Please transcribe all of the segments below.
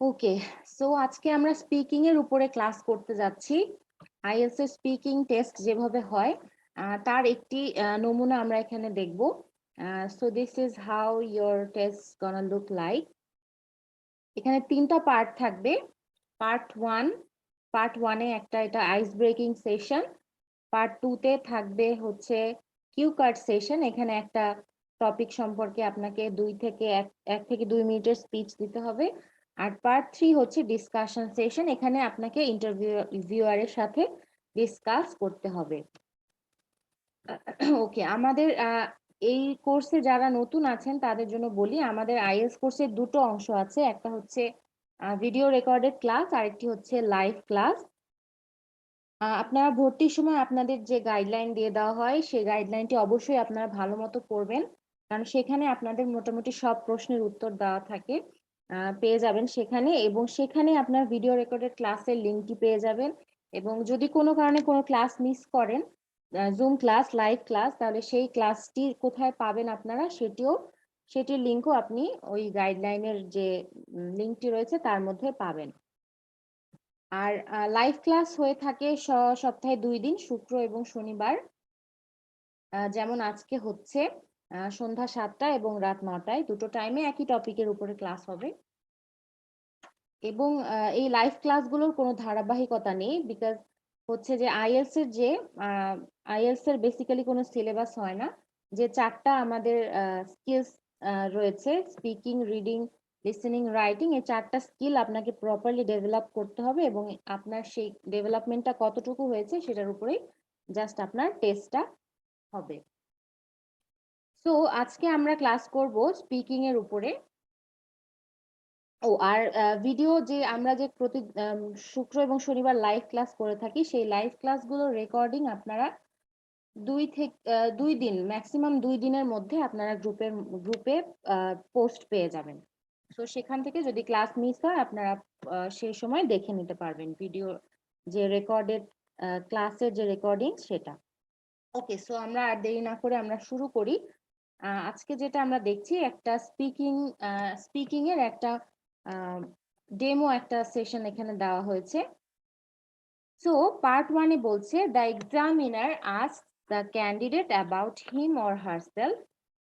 ওকে, so আজকে আমরা speaking এর উপরে ক্লাস করতে যাচ্ছি। আইএলটিএস এর স্পিকিং টেস্ট যেভাবে হয় তার একটি নমুনা আমরা এখানে দেখব। So this is how your test gonna look like. এখানে 3টা পার্ট থাকবে। পার্ট ওয়ানে এটা আইস ব্রেকিং সেশন। পার্ট 2-তে থাকবে হচ্ছে কিউ কার্ড সেশন। এখানে একটা টপিক সম্পর্কে আপনাকে 1 থেকে 2 মিনিটের স্পিচ দিতে হবে। আর পার্ট 3 হচ্ছে ডিসকাশন সেশন। এখানে আপনাকে ইন্টারভিউয়ারের সাথে ডিসকাস করতে হবে। ওকে, আমাদের এই কোর্সে যারা নতুন আছেন তাদের জন্য বলি, আমাদের আইএলটিএস কোর্সের 2টো অংশ আছে। একটা হচ্ছে ভিডিও রেকর্ডেড ক্লাস, আরেকটি হচ্ছে লাইভ ক্লাস। আপনারা ভর্তির সময় আপনাদের যে গাইডলাইন দিয়ে দেওয়া হয় সেই গাইডলাইনটি অবশ্যই আপনারা ভালো মতো পড়বেন, কারণ সেখানে আপনাদের মোটামুটি সব প্রশ্নের উত্তর দেওয়া থাকে, পেয়ে যাবেন সেখানে। এবং সেখানে আপনার ভিডিও রেকর্ডেড ক্লাসের লিঙ্কটি পেয়ে যাবেন। এবং যদি কোনো কারণে কোনো ক্লাস মিস করেন, জুম ক্লাস, লাইভ ক্লাস, তাহলে সেই ক্লাসটি কোথায় পাবেন আপনারা সেটির লিঙ্কও আপনি ওই গাইডলাইনের যে লিঙ্কটি রয়েছে তার মধ্যে পাবেন। আর লাইভ ক্লাস হয়ে থাকে সপ্তাহে 2 দিন, শুক্র এবং শনিবার। যেমন আজকে হচ্ছে সন্ধ্যা 7টায় এবং রাত 9টায়, দুটো টাইমে একই টপিকের উপরে ক্লাস হবে। এবং এই লাইভ ক্লাসগুলোর কোনো ধারাবাহিকতা নেই, বিকজ হচ্ছে যে আইএলটিএস এর বেসিক্যালি কোনো সিলেবাস হয় না। যে 4টা আমাদের স্কিলস রয়েছে, স্পিকিং, রিডিং, লিসেনিং, রাইটিং, এই 4টা স্কিল আপনাকে প্রপারলি ডেভেলপ করতে হবে এবং আপনার সেই ডেভেলপমেন্টটা কতটুকু হয়েছে সেটার উপরেই জাস্ট আপনার টেস্টটা হবে। সো আজকে আমরা ক্লাস করব স্পিকিং এর উপরে। আর ভিডিও যে আমরা যে প্রতি শুক্র এবং শনিবার লাইভ ক্লাস করে থাকি, সেই লাইভ ক্লাসগুলোর রেকর্ডিং আপনারা 2 দিন, ম্যাক্সিমাম 2 দিনের মধ্যে আপনারা গ্রুপে পোস্ট পেয়ে যাবেন। তো সেখান থেকে যদি ক্লাস মিস হয় আপনারা সেই সময় দেখে নিতে পারবেন ভিডিও যে রেকর্ডেড ক্লাসের যে রেকর্ডিং সেটা। ওকে, সো আমরা আর দেরি না করে আমরা শুরু করি। আজকে যেটা আমরা দেখছি, একটা স্পিকিং এর একটা ডেমো, একটা সেশন এখানে দেওয়া হয়েছে। সো পার্ট 1-এ বলছে, the examiner asks the candidate about him or herself,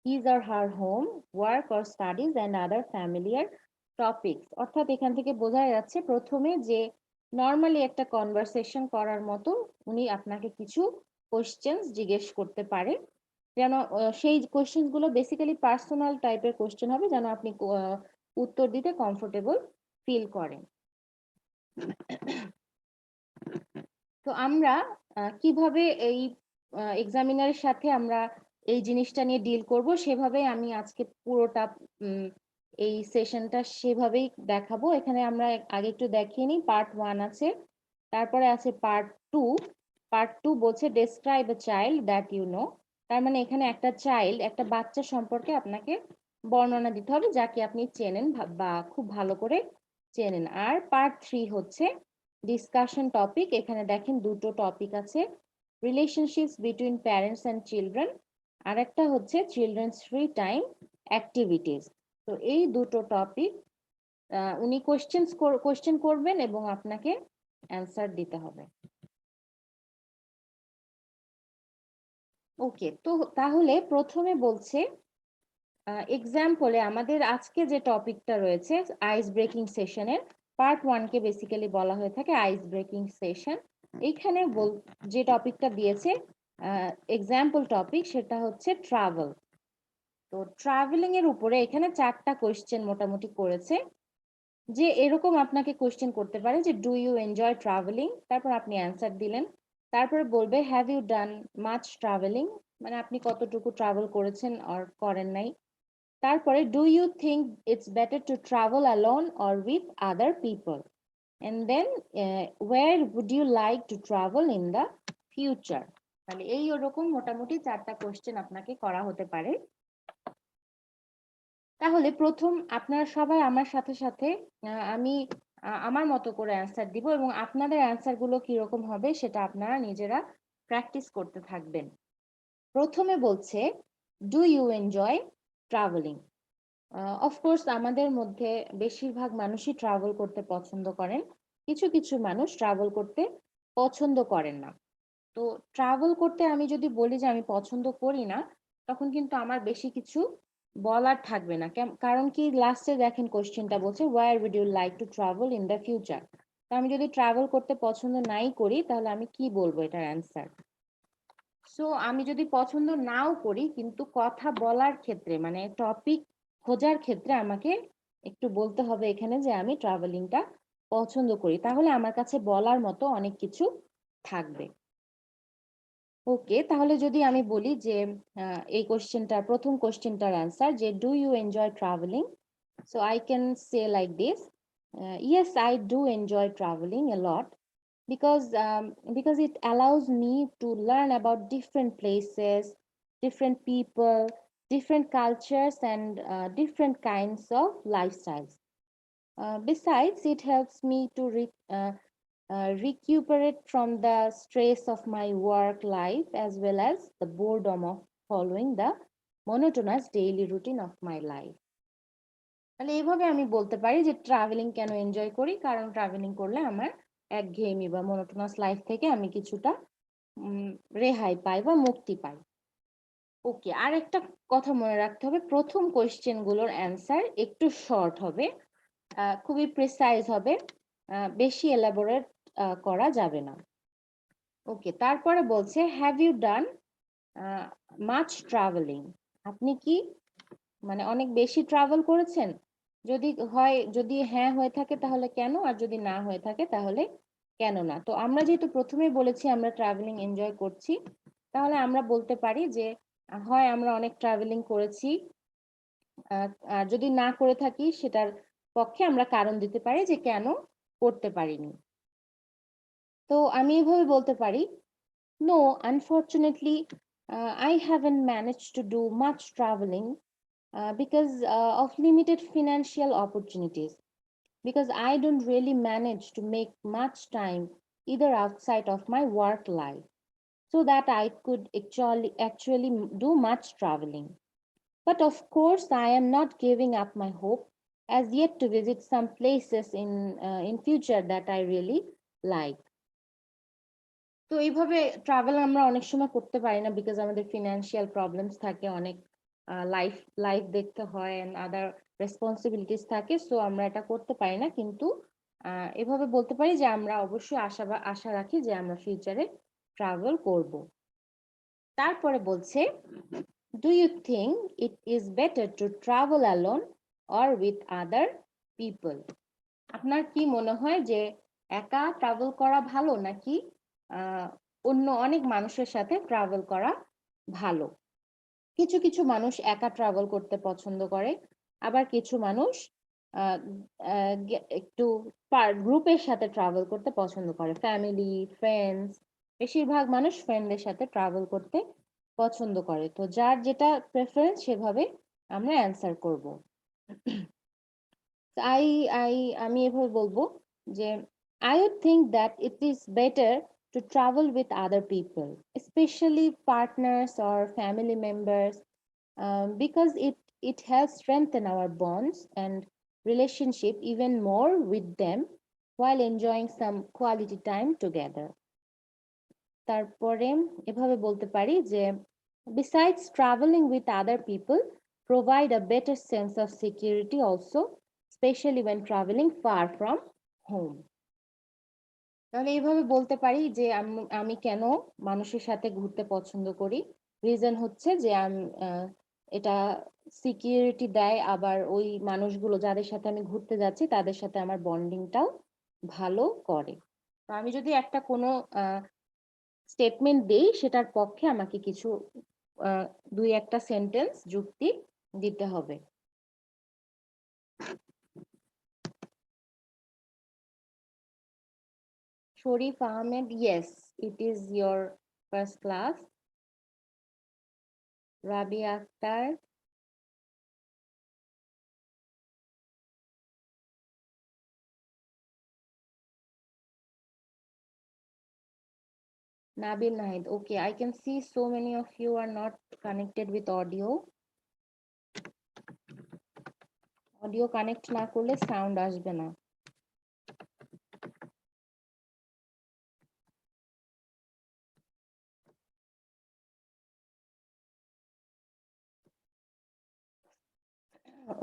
his or her home, work or studies and other familiar topics. অর্থাৎ এখান থেকে বোঝা যাচ্ছে প্রথমে যে নর্মালি একটা কনভারসেশন করার মতো উনি আপনাকে কিছু কোশ্চেন্স জিজ্ঞেস করতে পারে, যেন সেই কোশ্চেন গুলো বেসিক্যালি পার্সোনাল টাইপের কোশ্চেন হবে, যেন আপনি উত্তর দিতে কমফোর্টেবল ফিল করেন। তো আমরা কিভাবে এই এক্সামিনারের সাথে আমরা এই জিনিসটা নিয়ে ডিল করব, সেভাবে আমি আজকে পুরোটা এই সেশনটা সেভাবেই দেখাবো। এখানে আমরা আগে একটু দেখিয়ে নিই। পার্ট 1 আছে, তারপরে আছে পার্ট 2। পার্ট 2 বলছে describe a child that you know. তার মানে এখানে একটা বাচ্চা সম্পর্কে আপনাকে বর্ণনা দিতে হবে যাকে আপনি চেনেন বা খুব ভালো করে চেনেন। আর পার্ট 3 হচ্ছে ডিসকাশন টপিক। এখানে দেখেন 2টো টপিক আছে, relationships between parents and children, আর একটা হচ্ছে চিলড্রেন্স ফ্রি টাইম অ্যাক্টিভিটিস। তো এই 2টো টপিক উনি কোশ্চেন করবেন এবং আপনাকে অ্যান্সার দিতে হবে। ওকে, তো তাহলে প্রথমে বলছে এক্সাম্পলে আমাদের আজকে যে টপিকটা রয়েছে আইস ব্রেকিং সেশনের পার্ট 1-কে বেসিক্যালি বলা হয়ে থাকে আইস ব্রেকিং সেশন। এইখানে যে টপিকটা দিয়েছে এক্সাম্পল টপিক, সেটা হচ্ছে ট্রাভেল। তো ট্রাভেলিং এর উপরে এখানে 4টা কোশ্চেন মোটামুটি করেছে, যে এরকম আপনাকে কোশ্চেন করতে পারে যে ডু ইউ এনজয় ট্রাভেলিং, তারপর আপনি অ্যান্সার দিলেন। তারপরে বলবে have you done much travelling, মানে আপনি কতটুকু ট্রাভেল করেছেন আর করেন নাই। তারপরে do you think it's better to travel alone or with other people, and then where would you like to travel in the future. তাহলে এই ওরকম মোটামুটি 4টা কোশ্চেন আপনাকে করা হতে পারে। তাহলে প্রথম আপনারা সবাই আমার সাথে সাথে আমি আমার মতো করে অ্যান্সার দিব এবং আপনাদের অ্যান্সার গুলো কিরকম হবে সেটা আপনারা নিজেরা প্র্যাকটিস করতে থাকবেন। প্রথমে বলছে do you enjoy travelling. Of course আমাদের মধ্যে বেশিরভাগ মানুষই ট্রাভেল করতে পছন্দ করেন, কিছু কিছু মানুষ ট্রাভেল করতে পছন্দ করেন না। তো ট্রাভেল করতে আমি যদি বলি যে আমি পছন্দ করি না, তখন কিন্তু আমার বেশি কিছু বলার থাকবে না। কারণ কি, লাস্টে দেখেন কোশ্চেনটা বলছে where would you like to travel in the future. তো আমি যদি ট্রাভেল করতে পছন্দ নাই করি, তাহলে আমি কি বলবো এটার অ্যান্সার? সো আমি যদি পছন্দ নাও করি, কিন্তু কথা বলার ক্ষেত্রে মানে টপিক খোঁজার ক্ষেত্রে আমাকে একটু বলতে হবে এখানে যে আমি ট্রাভেলিংটা পছন্দ করি, তাহলে আমার কাছে বলার মতো অনেক কিছু থাকবে। ওকে, তাহলে যদি আমি বলি যে এই কোশ্চেনটার প্রথম কোশ্চেনটার অ্যান্সার যে do you enjoy travelling, so I can say like this, yes, I do enjoy traveling a lot because it allows me to learn about different places, different people, different cultures, and different kinds of lifestyles. Besides, it helps me to recuperate from the stress of my work life as well as the boredom of following the monotonous daily routine of my life. তাহলে এইভাবে আমি বলতে পারি যে travelling কেন enjoy করি, কারণ travelling করলে আমার একঘেয়েমি বা মনোটোনাস লাইফ থেকে আমি কিছুটা উম, রেহাই পাই বা মুক্তি পাই। ওকে, আর একটা কথা মনে রাখতে হবে, প্রথম কোয়েশ্চেন গুলোর অ্যান্সার একটু শর্ট হবে, খুবই প্রিসাইজ হবে, বেশি এলাবোরেট করা যাবে না। ওকে, তারপরে বলছে have you done much travelling, আপনি কি মানে অনেক বেশি ট্রাভেল করেছেন? যদি হ্যাঁ হয়ে থাকে তাহলে কেন, আর যদি না হয়ে থাকে তাহলে কেন না? তো আমরা যেহেতু প্রথমেই বলেছি আমরা ট্রাভেলিং এনজয় করছি, তাহলে আমরা বলতে পারি যে হয় আমরা অনেক ট্রাভেলিং করেছি, আর যদি না করে থাকি সেটার পক্ষে আমরা কারণ দিতে পারি যে কেন করতে পারিনি। তো আমি এভাবে বলতে পারি, no, unfortunately I haven't managed to do much traveling because of limited financial opportunities, because I don't really manage to make much time either outside of my work life so that I could actually do much traveling. But of course, I am not giving up my hope as yet to visit some places in future that I really like. তো এইভাবে travel আমরা অনেক সময় করতে পারি না, because আমাদের financial problems থাকে, অনেক লাইফ লাইফ দেখতে হয় এন্ড আদার রেসপন্সিবিলিটিস থাকে, সো আমরা এটা করতে পারি না। কিন্তু এভাবে বলতে পারি যে আমরা অবশ্যই আশা রাখি যে আমরা ফিউচারে ট্রাভেল করব। তারপরে বলছে do you think it is better to travel alone or with other people, আপনার কি মনে হয় যে একা ট্রাভেল করা ভালো নাকি আহ, অন্য অনেক মানুষের সাথে ট্রাভেল করা ভালো? কিছু কিছু মানুষ একা ট্রাভেল করতে পছন্দ করে, আবার কিছু মানুষ আহ, একটু গ্রুপের সাথে ট্রাভেল করতে পছন্দ করে, ফ্যামিলি, ফ্রেন্ডস। বেশিরভাগ মানুষ ফ্রেন্ডদের সাথে ট্রাভেল করতে পছন্দ করে। তো যার যেটা প্রেফারেন্স সেভাবে আমরা অ্যান্সার করব। আই আই আমি এভাবে বলবো যে I would think that it is better to travel with other people, especially partners or family members, because it helps strengthen our bonds and relationship even more with them while enjoying some quality time together. তারপরে এভাবে বলতে পারি যে besides traveling with other people provide a better sense of security also, especially when traveling far from home. তাহলে এইভাবে বলতে পারি যে আমি কেন মানুষের সাথে ঘুরতে পছন্দ করি। রিজন হচ্ছে যে এটা সিকিউরিটি দেয়, আবার ওই মানুষগুলো যাদের সাথে আমি ঘুরতে যাচ্ছি তাদের সাথে আমার বন্ডিংটাও ভালো করে। তো আমি যদি একটা কোনো স্টেটমেন্ট দেই, সেটার পক্ষে আমাকে কিছু আহ, দুই একটা সেন্টেন্স যুক্তি দিতে হবে। Sharif Ahmed, yes, it is your first class. Rabia Akter, Nabil Nahid. Okay, I can see so many of you are not connected with audio. Audio connect না করলে সাউন্ড আসবে না।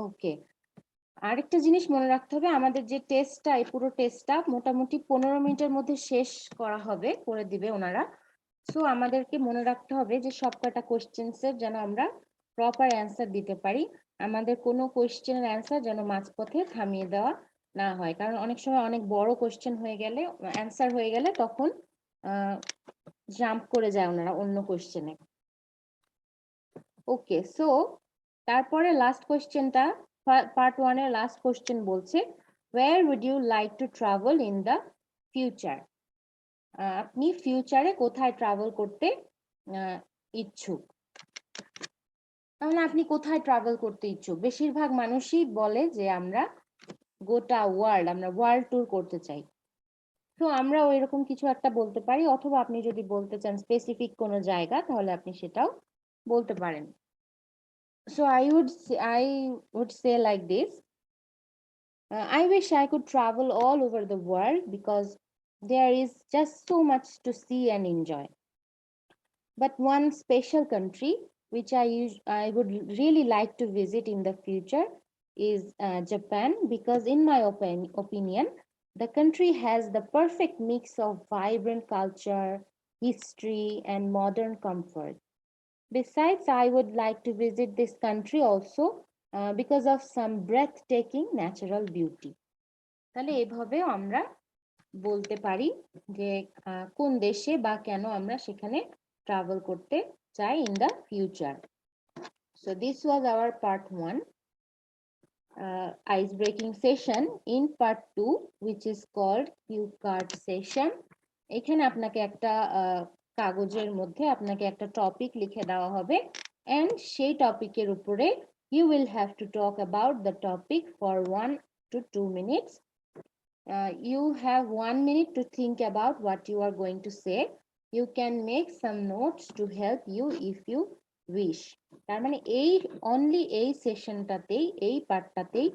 ওকে, আরেকটা জিনিস মনে রাখতে হবে, আমাদের যে টেস্টটা, এই পুরো টেস্টটা মোটামুটি 15 মিনিটের মধ্যে শেষ করা হবে, করে দিবে ওনারা। সো আমাদেরকে মনে রাখতে হবে যে সবকটা কোশ্চেন্সের যেন আমরা প্রপার অ্যান্সার দিতে পারি। আমাদের কোনো কোশ্চেনের অ্যান্সার যেন মাঝপথে থামিয়ে দেওয়া না হয়, কারণ অনেক সময় অনেক বড় কোশ্চেন হয়ে গেলে, অ্যান্সার হয়ে গেলে তখন জাম্প করে যায় ওনারা অন্য কোশ্চেনে। ওকে, সো তারপরে লাস্ট কোশ্চেনটা, পার্ট 1 এর লাস্ট কোশ্চেন বলছে, where would you like to travel in the future? আপনি ফিউচারে কোথায় ট্রাভেল করতে ইচ্ছুক? তাহলে আপনি কোথায় ট্রাভেল করতে ইচ্ছুক? বেশিরভাগ মানুষই বলে যে আমরা গোটা ওয়ার্ল্ড, আমরা ওয়ার্ল্ড ট্যুর করতে চাই। তো আমরা ওইরকম কিছু একটা বলতে পারি, অথবা আপনি যদি বলতে চান স্পেসিফিক কোনো জায়গা, তাহলে আপনি সেটাও বলতে পারেন। So I would say like this. I wish I could travel all over the world because there is just so much to see and enjoy. But one special country which I would really like to visit in the future is Japan, because in my opinion, the country has the perfect mix of vibrant culture, history, and modern comfort. Besides, I would like to visit this country also because of some breathtaking natural beauty. তাহলে এইভাবেও আমরা বলতে পারি যে কোন দেশে বা কেন আমরা সেখানে ট্রাভেল করতে চাই in the future. So this was our part 1 ice breaking session. In part 2, which is called cue card session, এখানে আপনাকে একটা কাগজের মধ্যে আপনাকে একটা টপিক লিখে দেওয়া হবে, and সেই টপিকের উপরে you will have to talk about the topic for 1 to 2 minutes. You have 1 minute to think about what you are going to say. You can make some notes to help you if you wish. তার মানে এই only এই সেশনটাতেই, এই পার্টটাতেই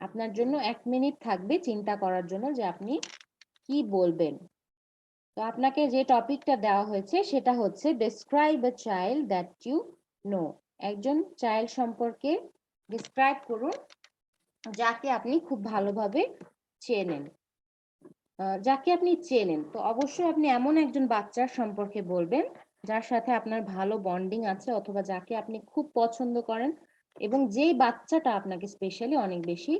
আপনার জন্য 1 minute থাকবে চিন্তা করার জন্য যে আপনি কি বলবেন। তো আপনাকে যে টপিকটা দেওয়া হয়েছে সেটা হচ্ছে describe a child that you know. একজন চাইল্ড সম্পর্কে ডিসক্রাইব করুন যাকে আপনি খুব ভালোভাবে চেনেন। যাকে আপনি চেনেন, তো অবশ্যই আপনি এমন একজন বাচ্চার সম্পর্কে বলবেন যার সাথে আপনার ভালো বন্ডিং আছে, অথবা যাকে আপনি খুব পছন্দ করেন এবং যেই বাচ্চাটা আপনাকে স্পেশালি অনেক বেশি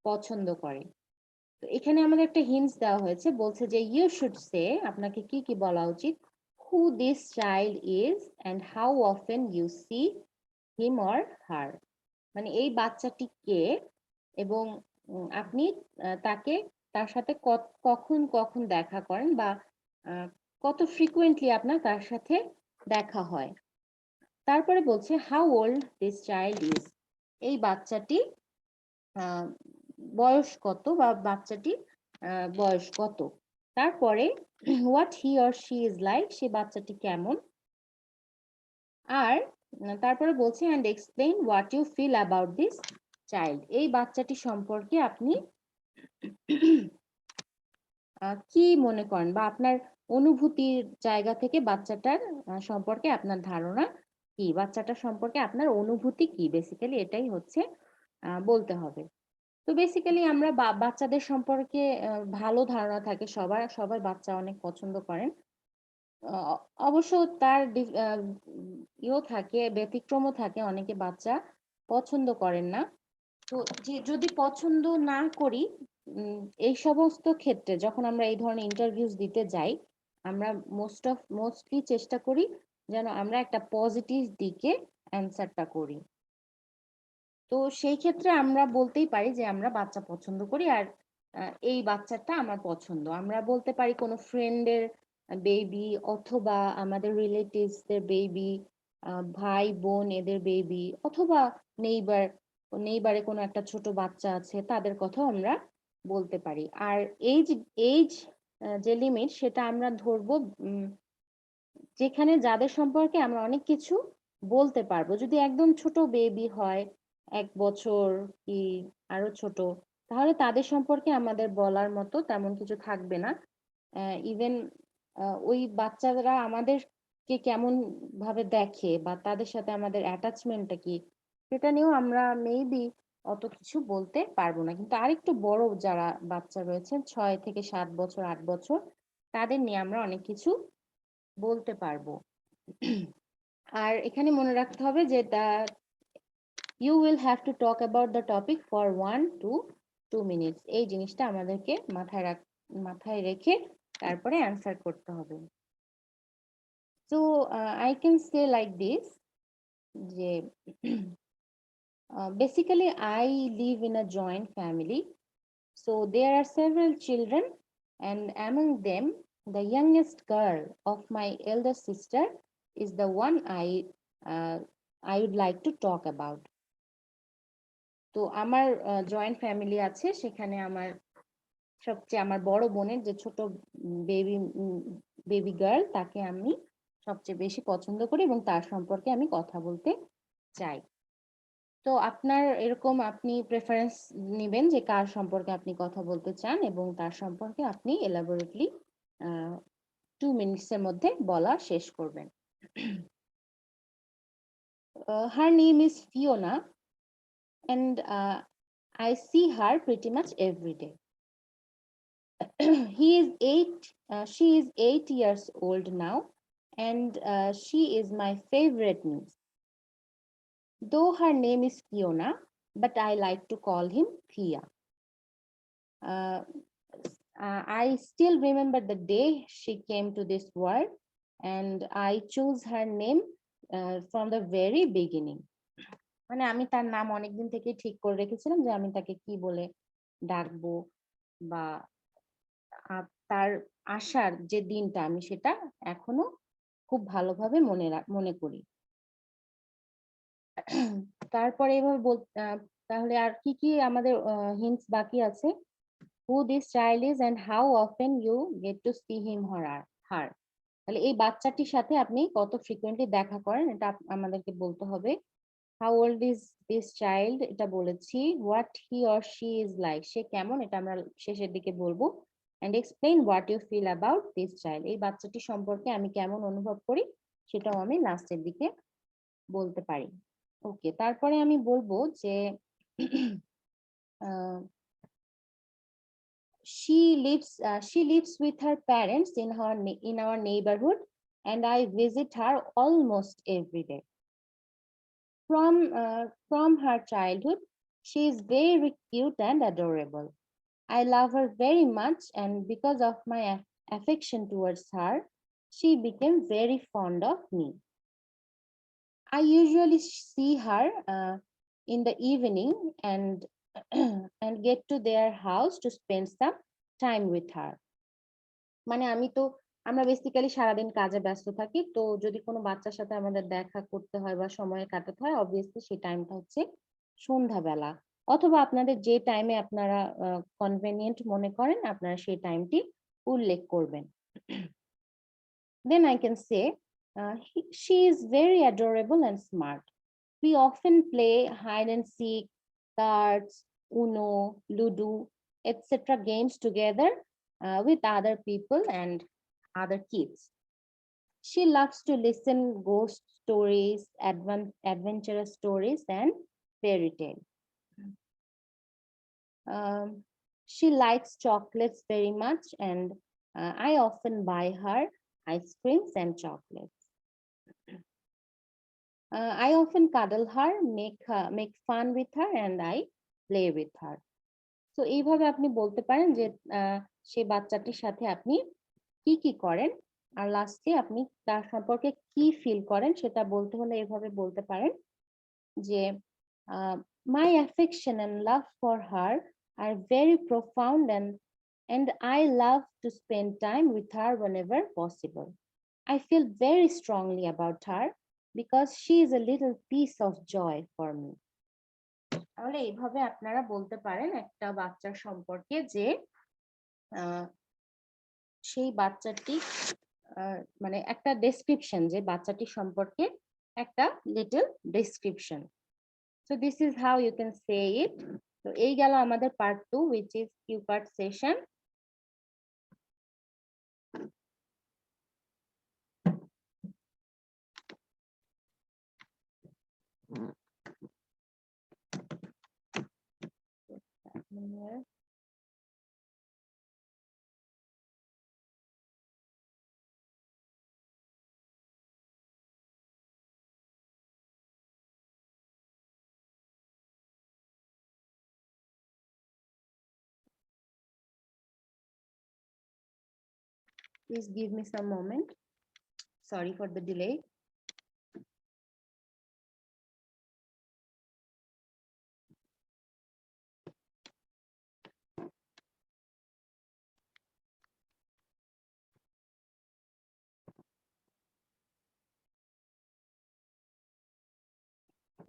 পছন্দ করে। তো এখানে আমাদের একটা হিন্টস দেওয়া হয়েছে, বলছে যে ইউ শুড সে, আপনাকে কি কি বলা উচিত, who this child is and how often you see him or her. মানে এই বাচ্চাটি কে এবং আপনি তাকে, তার সাথে কখন কখন দেখা করেন, বা কত ফ্রিকুয়েন্টলি আপনার তার সাথে দেখা হয়। তারপরে বলছে how old this child is, এই বাচ্চাটি বয়স কত, বা বাচ্চাটি বয়স কত। তারপরে what he or she is like, সে বাচ্চাটি কেমন। আর তারপরে বলছে and explain what you feel about this child, এই বাচ্চাটি সম্পর্কে আপনি কি মনে করেন, বা আপনার অনুভূতির জায়গা থেকে বাচ্চাটার সম্পর্কে আপনার ধারণা কি, বাচ্চাটার সম্পর্কে আপনার অনুভূতি কি, বেসিক্যালি এটাই হচ্ছে বলতে হবে। তো বেসিক্যালি আমরা বাচ্চাদের সম্পর্কে ভালো ধারণা থাকে সবার, সবার বাচ্চা অনেক পছন্দ করেন। অবশ্য তার ইয়েও থাকে, ব্যতিক্রমও থাকে, অনেকে বাচ্চা পছন্দ করেন না। তো যে যদি পছন্দ না করি, এই সমস্ত ক্ষেত্রে যখন আমরা এই ধরনের ইন্টারভিউজ দিতে যাই, আমরা মোস্টলি চেষ্টা করি যেন আমরা একটা পজিটিভ দিকে অ্যান্সারটা করি। তো সেই ক্ষেত্রে আমরা বলতেই পারি যে আমরা বাচ্চা পছন্দ করি, আর এই বাচ্চাটা আমার পছন্দ। আমরা বলতে পারি কোনো ফ্রেন্ডের বেবি, অথবা আমাদের রিলেটিভসদের বেবি, ভাই বোন এদের বেবি, অথবা নেইবারে কোনো একটা ছোট বাচ্চা আছে, তাদের কথাও আমরা বলতে পারি। আর এইজ এইজ যে লিমিট, সেটা আমরা ধরবো যেখানে যাদের সম্পর্কে আমরা অনেক কিছু বলতে পারবো। যদি একদম ছোট বেবি হয়, 1 বছর কি আরো ছোট, তাহলে তাদের সম্পর্কে আমাদের বলার মতো তেমন কিছু থাকবে না। ইভেন ওই বাচ্চারা আমাদেরকে কেমন ভাবে দেখে বা তাদের সাথে আমাদের অ্যাটাচমেন্টটা কি, সেটা নিয়েও আমরা মেবি অত কিছু বলতে পারবো না। কিন্তু আরেকটু বড় যারা বাচ্চা রয়েছেন 6 থেকে 7 বছর 8 বছর, তাদের নিয়ে আমরা অনেক কিছু বলতে পারবো। আর এখানে মনে রাখতে হবে যে you will have to talk about the topic for 1 to 2 minutes, এই জিনিসটা আমাদেরকে মাথায় রেখে তারপরে অ্যান্সার করতে হবে। So I can say like this, যে basically I live in a joint family, so there are several children, and among them the youngest girl of my elder sister is the one I would like to talk about. তো আমার joint family আছে, সেখানে আমার বড় বোনের যে ছোট baby baby girl, তাকে আমি সবচেয়ে বেশি পছন্দ করি এবং তার সম্পর্কে আমি কথা বলতে চাই। তো আপনার এরকম আপনি প্রেফারেন্স নেবেন যে কার সম্পর্কে আপনি কথা বলতে চান এবং তার সম্পর্কে আপনি এলাবোরেটলি 2 মিনিটসের মধ্যে বলা শেষ করবেন। Her name is Fiona, and I see her pretty much every day. She is 8 years old now, and she is my favorite niece. Though her name is Fiona, but I like to call him Fia. Uh, I still remember the day she came to this world, and I chose her name from the very beginning. মানে আমি তার নাম অনেকদিন থেকে ঠিক করে রেখেছিলাম যে আমি তাকে কি বলে ডাকবো, বা তার আসার যে দিনটা আমি সেটা এখনো খুব ভালোভাবে মনে করি। তারপরে এভাবে তাহলে আর কি কি আমাদের হিন্টস বাকি আছে? Who this child is and how often you get to see him or her. তাহলে এই বাচ্চাটির সাথে আপনি কত ফ্রিকোয়েন্টলি দেখা করেন, এটা আমাদেরকে বলতে হবে। How old is this child, এটা বলেছি। What he or she is like, সে কেমন, এটা আমরা শেষের দিকে বলবো। And explain what you feel about this child, এই বাচ্চাটি সম্পর্কে আমি কেমন অনুভব করি সেটাও আমি লাস্টের দিকে বলতে পারি। ওকে, তারপরে আমি বলবো যে she lives with her parents in our neighborhood, and I visit her almost every day. From her childhood, she is very cute and adorable. I love her very much, and because of my affection towards her, she became very fond of me. I usually see her in the evening and and get to their house to spend some time with her. মানে আমরা basically সারাদিন কাজে ব্যস্ত থাকি, তো যদি কোনো বাচ্চার সাথে আমাদের দেখা করতে হয় বা সময় কাটাতে হয়, অবভিয়াসলি সেই টাইমটা হচ্ছে সন্ধ্যাবেলা, অথবা আপনাদের যে টাইমে আপনারা কনভেনিয়েন্ট মনে করেন আপনারা সেই টাইমটি উল্লেখ করবেন। Then I can say she is very adorable and smart. We often play hide and seek, cards, Uno, Ludo, etc. games together with other people and other kids. She loves to listen ghost stories, adventurous stories, and fairy tales. She likes chocolates very much, and I often buy her ice creams and chocolates. I often cuddle her, make fun with her, and I play with her. So এইভাবে আপনি বলতে পারেন যে সেই বাচ্চাটির সাথে আপনি কি কি করেন, আর লাস্টে আপনি তার সম্পর্কে কি ফিল করেন সেটা বলতে হলে এভাবে বলতে পারেন যে my affection and love for her are very profound, and I love to spend time with her whenever possible. I feel very strongly about her because she is a little piece of joy for me. তাহলে এইভাবে আপনারা বলতে পারেন একটা বাচ্চার সম্পর্কে যে সেই বাচ্চাটি মানে একটা ডেসক্রিপশন, যে বাচ্চাটি সম্পর্কে একটা little description. So this is how you can say it. So এই গেল আমাদের part 2, which is Q part session. Please give me some moment. Sorry for the delay.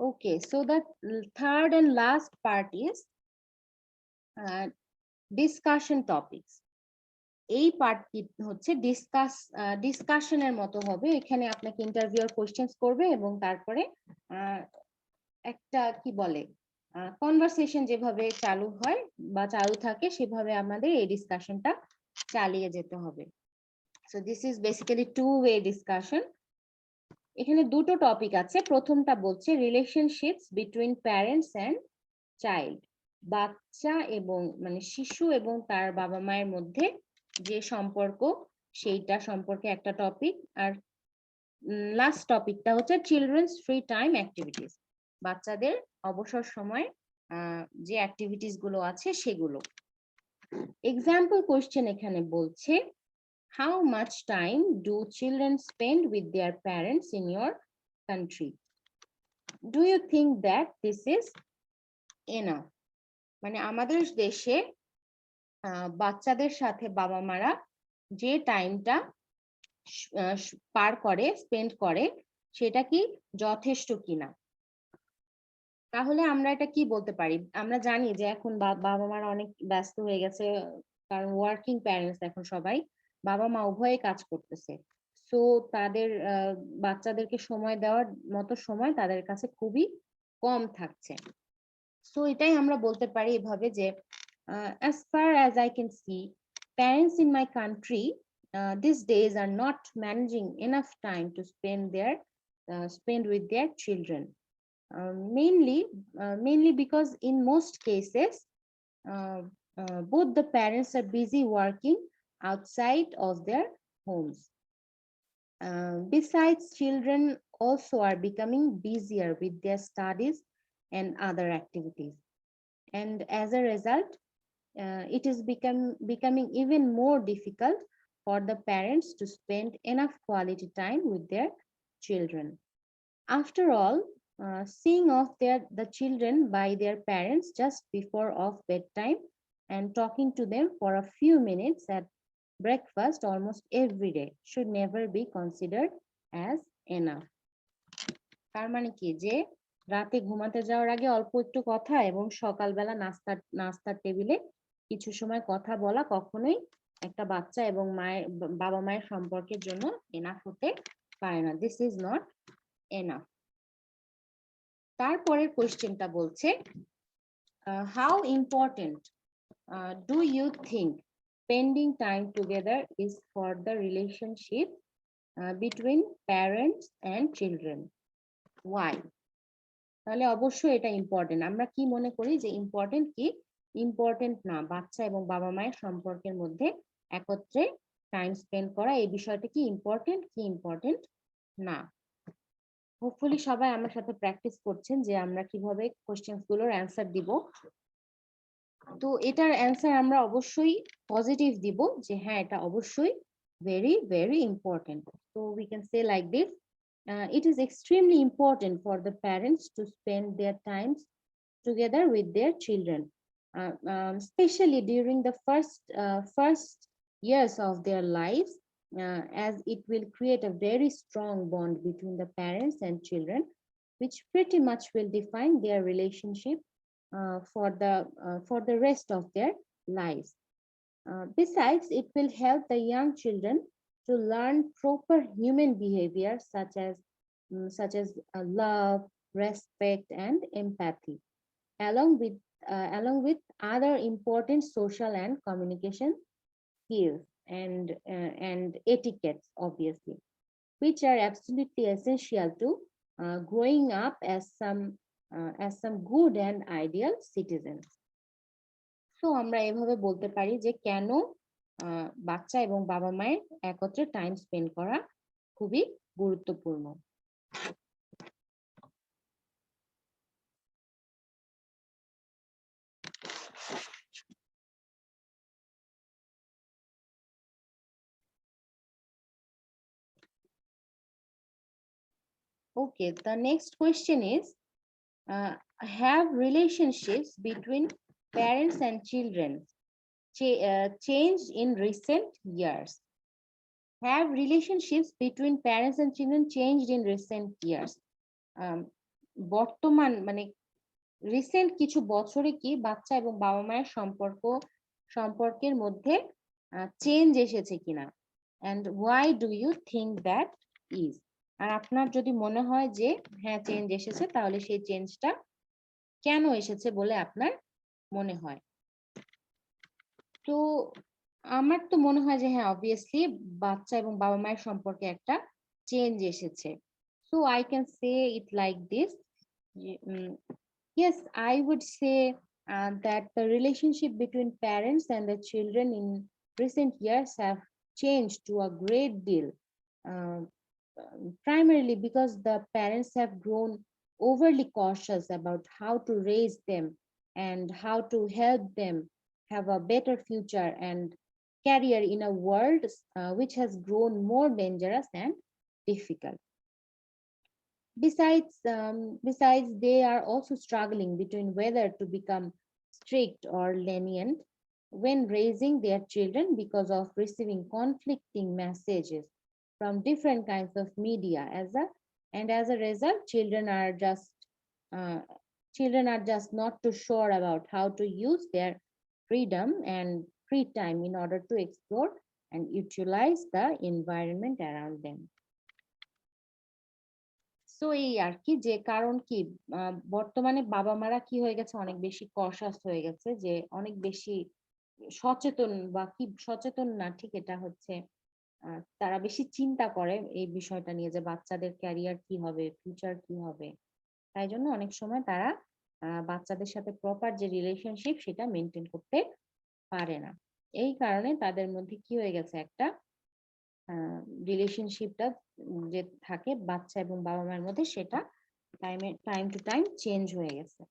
Okay, so the third and last part is discussion topics. এই part কি হচ্ছে ডিসকাশনের মতো হবে। এখানে আপনাকে ইন্টারভিউয়ার কোশ্চেনস করবে এবং তারপরে একটা কি বলে কনভারসেশন যেভাবে চালু হয় বা চালু থাকে সেভাবে আমাদের এই ডিসকাশনটা চালিয়ে যেতে হবে। So this is basically two way discussion. এখানে দুটো টপিক আছে। প্রথমটা বলছে relationships between parents and child, বাচ্চা এবং মানে শিশু এবং তার বাবা মায়ের মধ্যে যে সম্পর্ক সেইটা সম্পর্কে একটা টপিক। আর লাস্ট টপিকটা হচ্ছে চিলড্রেন্স ফ্রি টাইম অ্যাক্টিভিটিস, বাচ্চাদের অবসর সময় যে অ্যাক্টিভিটিস গুলো আছে সেগুলো। এক্সাম্পল কোশ্চেন এখানে বলছে, how much time do children spend with their parents in your country? Do you think that this is enough? মানে আমাদের দেশে বাচ্চাদের সাথে বাবা মারা যে টাইমটা স্পেন্ড করে সেটা কি যথেষ্ট কিনা। তাহলে আমরা এটা কি বলতে পারি? আমরা জানি যে এখন বাবা মারা অনেক ব্যস্ত হয়ে গেছে, কারণ ওয়ার্কিং প্যারেন্টস এখন সবাই, বাবা মা উভয়ে কাজ করতেছে। সো তাদের বাচ্চাদেরকে সময় দেওয়ার মতো সময় তাদের কাছে খুবই কম থাকছে। সো এটাই আমরা বলতে পারি এভাবে যে as far as I can see, parents in my country these days are not managing enough time to spend with their children, mainly because in most cases both the parents are busy working outside of their homes. Besides, children also are becoming busier with their studies and other activities, and as a result it is becoming even more difficult for the parents to spend enough quality time with their children. After all, seeing off the children by their parents just before of bedtime and talking to them for a few minutes at breakfast almost every day should never be considered as enough. তার মানে কি যে রাতে ঘুমাতে যাওয়ার আগে অল্প একটু কথা এবং সকালবেলা নাস্তার টেবিলে কিছু সময় কথা বলা কখনোই একটা বাচ্চা এবং বাবা মায়ের সম্পর্কের জন্য এনাফ হতে পারে না। This is not enough. তারপরের কোশ্চেনটা বলছে, how important do you think spending time together is for the relationship between parents and children? Why? তাহলে অবশ্যই এটা ইম্পর্টেন্ট। আমরা কি মনে করি যে ইম্পর্টেন্ট কি ইম্পর্টেন্ট না, বাচ্চা এবং বাবা মায়ের সম্পর্কের মধ্যে একত্রে টাইম স্পেন্ড করা এই বিষয়টা কি ইম্পর্টেন্ট না। হোপফুলি সবাই আমার সাথে প্র্যাকটিস করছেন যে আমরা কিভাবে কোশ্চেনস গুলোর অ্যান্সার দিব। তো এটার অ্যান্সার আমরা অবশ্যই পজিটিভ দিব যে হ্যাঁ এটা অবশ্যই very very important. So we can say like this, it is extremely important for the parents to spend their times together with their children, especially during the first years of their lives, as it will create a very strong bond between the parents and children, which pretty much will define their relationship for the rest of their lives. Besides, it will help the young children to learn proper human behavior such as love, respect, and empathy, along with other important social and communication skills and etiquettes, obviously, which are absolutely essential to growing up as some good and ideal citizens. তো আমরা এভাবে বলতে পারি যে কেন বাচ্চা এবং বাবা মায়ের একত্রে টাইম স্পেন্ড করা খুবই গুরুত্বপূর্ণ। Okay, the next question is, have relationships between parents and children changed in recent years? Have relationships between parents and children changed in recent years? বর্তমান মানে রিসেন্ট কিছু বছরে কি বাচ্চা এবং বাবা মায়ের সম্পর্কের মধ্যে চেঞ্জ এসেছে কিনা, and why do you think that is? আর আপনার যদি মনে হয় যে হ্যাঁ চেঞ্জ এসেছে, তাহলে সেই চেঞ্জটা কেন এসেছে বলে আপনার মনে হয়? তো আমার তো মনে হয় যে হ্যাঁ অবভিয়াসলি বাচ্চা এবং বাবা মায়ের সম্পর্কে একটা চেঞ্জ এসেছে। So I can say it like this, yes, I would say that the relationship between parents and the children in recent years have changed to a great deal, primarily because the parents have grown overly cautious about how to raise them and how to help them have a better future and career in a world which has grown more dangerous and difficult. Besides, they are also struggling between whether to become strict or lenient when raising their children because of receiving conflicting messages from different kinds of media. As a result, children are just not too sure about how to use their freedom and free time in order to explore and utilize the environment around them. So এই আর কি, যে কারণ কি বর্তমানে বাবা মারা কি হয়ে গেছে, অনেক বেশি কশাস হয়ে গেছে, যে অনেক বেশি সচেতন, বা কি সচেতন না ঠিক, এটা হচ্ছে তারা বেশি চিন্তা করে এই বিষয়টা নিয়ে যে বাচ্চাদের ক্যারিয়ার কি হবে, ফিউচার কি হবে। তাই জন্য অনেক সময় তারা বাচ্চাদের সাথে প্রপার যে রিলেশনশিপ সেটা মেনটেন করতে পারে না। এই কারণে তাদের মধ্যে কি হয়ে গেছে, একটা রিলেশনশিপটা যে থাকে বাচ্চা এবং বাবা মায়ের মধ্যে, সেটা টাইম টু টাইম চেঞ্জ হয়ে গেছে।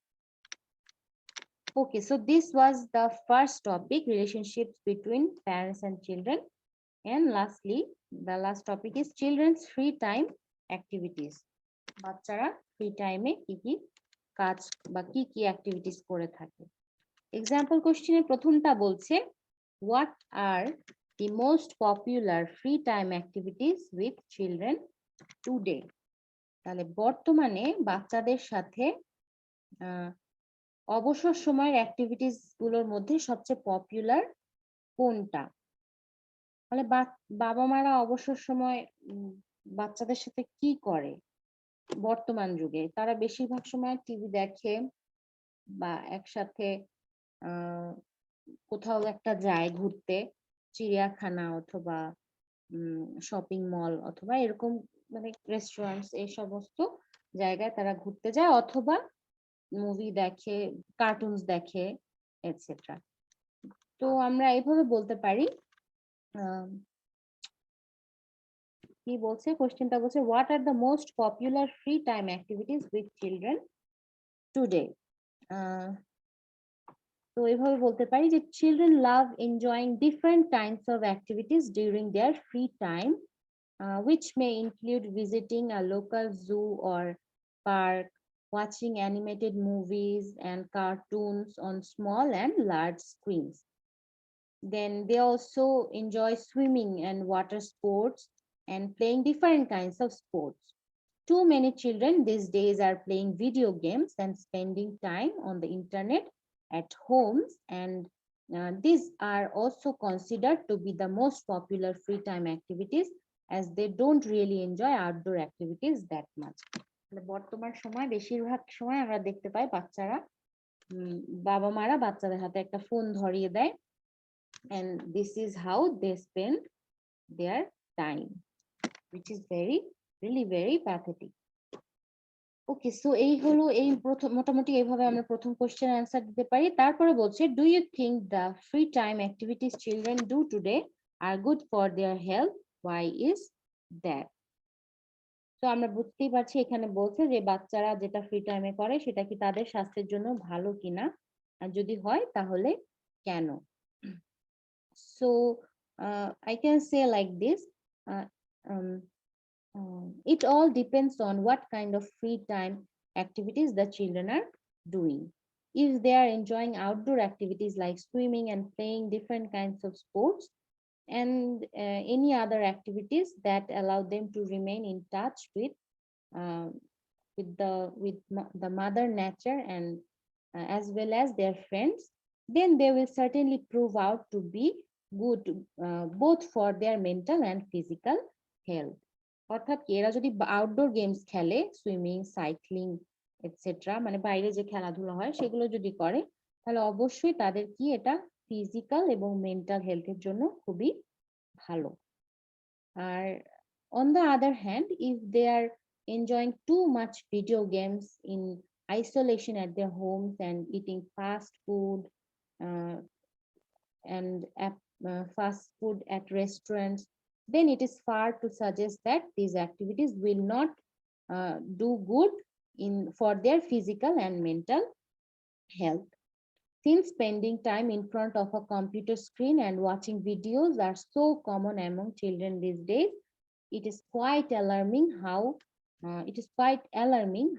Okay, so this was the first topic, relationships between parents and children. And lastly, the last topic is children's free time activities. বাচ্চারা ফ্রি টাইমে কি কি কাজ বা কি কি অ্যাক্টিভিটিস করে থাকে। এক্সাম্পল কোশ্চেনের প্রথমটা বলছে, what are the most popular free time activities with children today? তাহলে বর্তমানে বাচ্চাদের সাথে অবসর সময়ের অ্যাক্টিভিটিস গুলোর মধ্যে সবচেয়ে পপুলার কোনটা? মানে বাবা মারা অবসর সময় বাচ্চাদের সাথে কি করে বর্তমান যুগে? তারা বেশিরভাগ সময় টিভি দেখে, বা একসাথে কোথাও একটা যায় ঘুরতে, চিড়িয়াখানা অথবা শপিং মল অথবা এরকম মানে রেস্টুরেন্টস, এই সমস্ত জায়গায় তারা ঘুরতে যায়, অথবা মুভি দেখে, কার্টুনস দেখে, এটসেট্রা। তো আমরা এইভাবে বলতে পারি, কি বলছে কোশ্চেনটা, বলছে what are the most popular free time activities with children today. তো এইভাবে বলতে পারি যে children love enjoying different kinds of activities during there free time, which may include visiting a local zoo or park, watching animated movies and cartoons on small and large screens. Then they also enjoy swimming and water sports and playing different kinds of sports. Too many children these days are playing video games and spending time on the internet at homes, and these are also considered to be the most popular free time activities, as they don't really enjoy outdoor activities that much. বর্তমান সময় বেশিরভাগ সময় আমরা দেখতে পাই বাচ্চারা বাবা মারা বাচ্চাদের হাতে একটা ফোন ধরিয়ে দেয়, and this is how they spend their time, which is really very pathetic. Okay, so এই হলো এই প্রথম মোটামুটি এইভাবে আমরা প্রথম কোশ্চেন অ্যান্সার দিতে পারি। তারপরে বলছে, do you think the free time activities children do today are good for their health, why is that? তো আমরা বুঝতেই পারছি এখানে বলছে যে বাচ্চারা যেটা ফ্রি টাইমে করে সেটা কি তাদের স্বাস্থ্যের জন্য ভালো কিনা, আর যদি হয় তাহলে কেন? So I can say like this, uh, um, it all depends on what kind of free time activities the children are doing. If they are enjoying outdoor activities like swimming and playing different kinds of sports, and any other activities that allow them to remain in touch with uh, the mother nature and as well as their friends, then they will certainly prove out to be good both for their mental and physical health. অর্থাৎ এরা যদি outdoor games খেলে, swimming, cycling etcetera, মানে বাইরে যে খেলাধুলা হয় সেগুলো যদি করে, তাহলে অবশ্যই তাদের কি এটা ফিজিক্যাল এবং মেন্টাল হেলথের জন্য খুবই ভালো। আর on the other hand, if they are enjoying too much video games in isolation at their homes and eating fast food fast food at restaurants, then it is far to suggest that these activities will not do good for their physical and mental health. Since spending time in front of a computer screen and watching videos are so common among children these days, it is quite alarming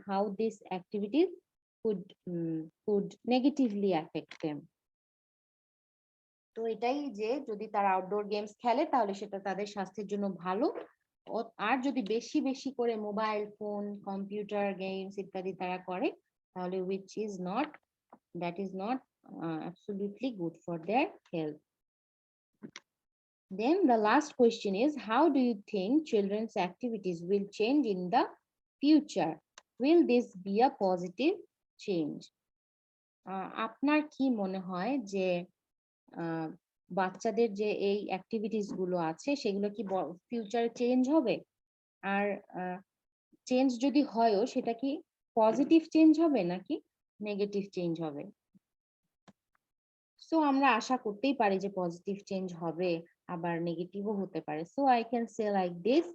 how these activities could negatively affect them. তো এটাই যে যদি তারা outdoor games খেলে তাহলে সেটা তাদের স্বাস্থ্যের জন্য ভালো, আর যদি বেশি বেশি করে মোবাইল ফোন, কম্পিউটার গেমস ইত্যাদি তারা করে, তাহলে that is not absolutely good for their health. Then the last question is, how do you think children's activities will change in the future? Will this be a positive change? আপনার কি মনে হয় যে বাচ্চাদের যে এই অ্যাক্টিভিটিস গুলো আছে সেগুলো কি ফিউচারে চেঞ্জ হবে? আর চেঞ্জ যদি হয়ও সেটা কি পজিটিভ চেঞ্জ হবে নাকি নেগেটিভ চেঞ্জ হবে? সো আমরা আশা করতেই পারি যে পজিটিভ চেঞ্জ হবে, আবার নেগেটিভও হতে পারে। So I can say like this,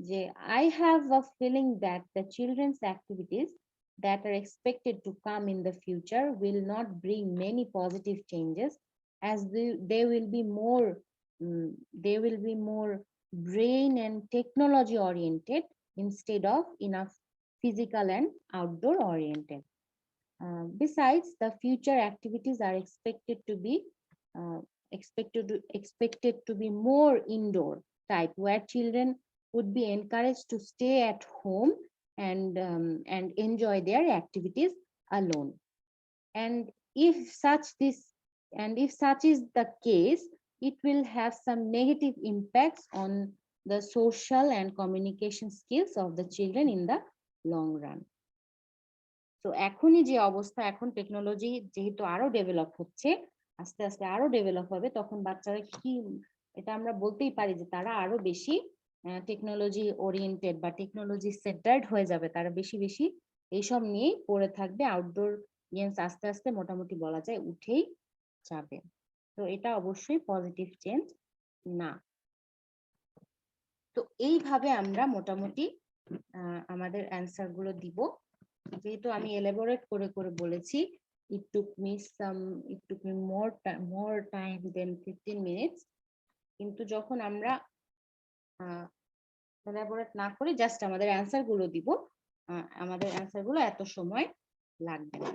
যে I have a feeling that the children's activities that are expected to come in the future will not bring many positive changes, as they will be more brain and technology oriented instead of enough physical and outdoor oriented. Besides, the future activities are expected to be more indoor type, where children would be encouraged to stay at home and enjoy their activities alone. And if such is the case, it will have some negative impacts on the social and communication skills of the children in the long run. তো এখনই যে অবস্থা, এখন technology যেহেতু আরো develop হচ্ছে, আস্তে আস্তে আরো ডেভেলপ হবে, তখন বাচ্চারা কি, এটা আমরা বলতেই পারি যে তারা আরো বেশি টেকনোলজি ওরিয়েন্টেড বা টেকনোলজি সেন্টার্ড হয়ে যাবে, তারা বেশি বেশি এইসব নিয়েই পড়ে থাকবে। আউটডোর গেমস আস্তে আস্তে মোটামুটি বলা যায় উঠেই যাবে। তো এটা অবশ্যই পজিটিভ চেঞ্জ না। তো এইভাবে আমরা মোটামুটি আমাদের অ্যান্সার গুলো দিব। যেহেতু আমি এলাবোরেট করে করে বলেছি, it took me more time than 15 minutes, কিন্তু যখন আমরা এলাবোরেট না করে জাস্ট আমাদের অ্যান্সার গুলো দিব, আমাদের অ্যান্সার গুলো এত সময় লাগবে না।